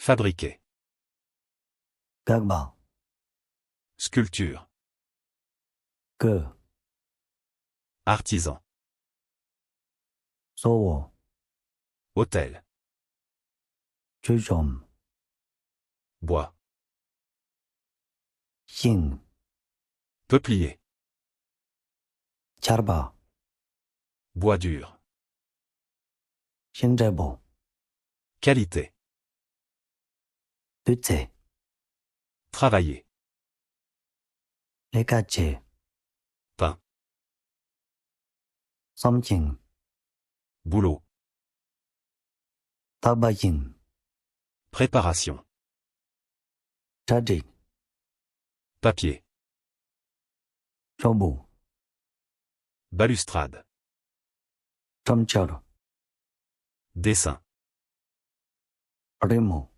Fabriquer. Các bảo. Sculpture. Cơ. Artisan. Số hộ. Hôtel. Truy trộm. Bois. Hình. Peuplier. Char bảo. Bois dur. Hình trai bộ. Qualité. Tuyết chế. Travailler. Lấy ca chế. Pain. Xóm chỉnh. Boulot. Thác bà chỉnh. Préparation. Trá trịch. Papier. Rau bù. Balustrade. Trâm chở. Dessin. Ở đây mù.